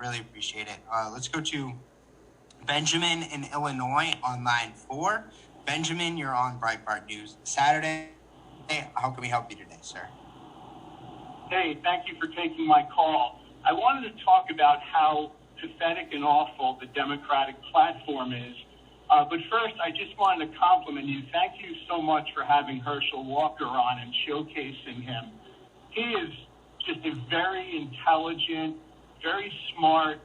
Really appreciate it. Let's go to Benjamin in Illinois on line 4. Benjamin, you're on Breitbart News Saturday. How can we help you today, sir? Hey, thank you for taking my call. I wanted to talk about how pathetic and awful the Democratic platform is. But first, I just wanted to compliment you. Thank you so much for having Herschel Walker on and showcasing him. He is just a very intelligent, very smart,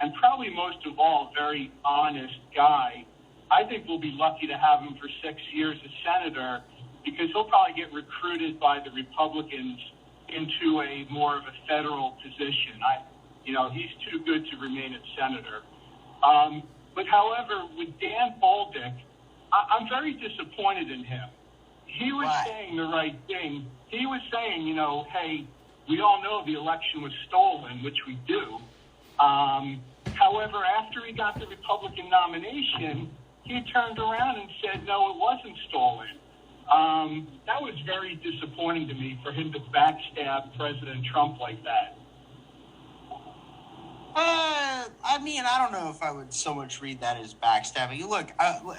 and probably most of all, very honest guy. I think we'll be lucky to have him for 6 years as senator because he'll probably get recruited by the Republicans into a more of a federal position. He's too good to remain a senator. But however, with Dan Bolduc, I'm very disappointed in him. He was saying the right thing. He was saying, hey, we all know the election was stolen, which we do. However, after he got the Republican nomination, he turned around and said, no, it wasn't stolen. That was very disappointing to me for him to backstab President Trump like that. I don't know if I would so much read that as backstabbing. Look,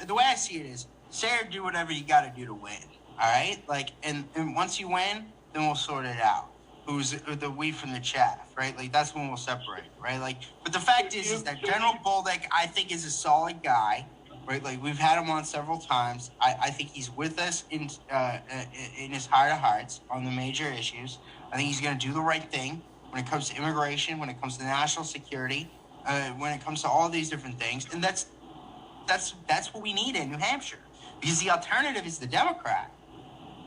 the way I see it is, say or do whatever you got to do to win. All right? And once you win, then we'll sort it out. Who's the wheat from the chaff, right? That's when we'll separate, right? But the fact is that General Bolduc, I think, is a solid guy, right? We've had him on several times. I think he's with us in his heart of hearts on the major issues. I think he's going to do the right thing when it comes to immigration, when it comes to national security, when it comes to all these different things. And that's what we need in New Hampshire, because the alternative is the Democrat.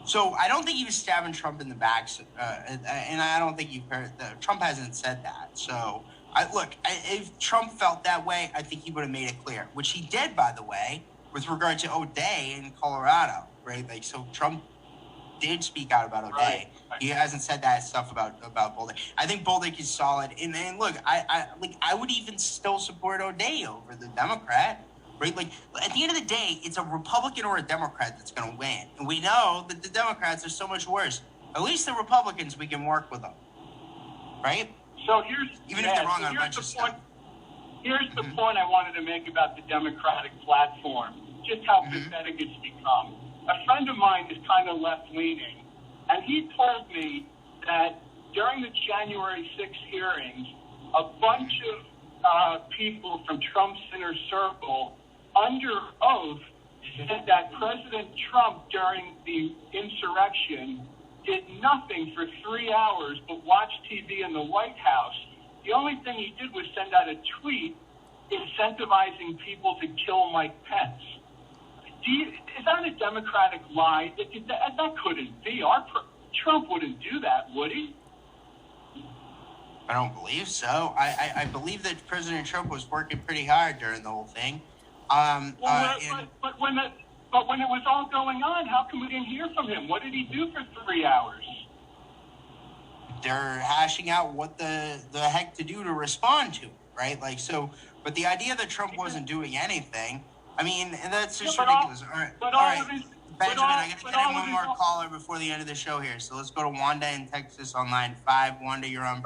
So I don't think he was stabbing Trump in the back, and I don't think you've heard that. Trump hasn't said that. So, if Trump felt that way, I think he would have made it clear, which he did, by the way, with regard to O'Day in Colorado, right? So Trump did speak out about O'Day. Right. He hasn't said that stuff about Bolduc. I think Bolduc is solid. And look, I would even still support O'Day over the Democrat. Right? At the end of the day, it's a Republican or a Democrat that's going to win. And we know that the Democrats are so much worse. At least the Republicans, we can work with them. Right? So if they're wrong on a bunch of stuff. Here's the point I wanted to make about the Democratic platform, just how pathetic it's become. A friend of mine is kind of left-leaning, and he told me that during the January 6th hearings, a bunch of people from Trump's inner circle under oath said that President Trump during the insurrection did nothing for 3 hours but watch TV in the White House. The only thing he did was send out a tweet incentivizing people to kill Mike Pence. Is that a Democratic lie? That couldn't be. Trump wouldn't do that, would he? I don't believe so. I believe that President Trump was working pretty hard during the whole thing. But when it was all going on, how come we didn't hear from him? What did he do for 3 hours? They're hashing out what the heck to do to respond to it, right? But the idea that Trump wasn't doing anything, that's just ridiculous. All right. Benjamin, I got to get in one more caller before the end of the show here. So let's go to Wanda in Texas on line 5. Wanda, you're on.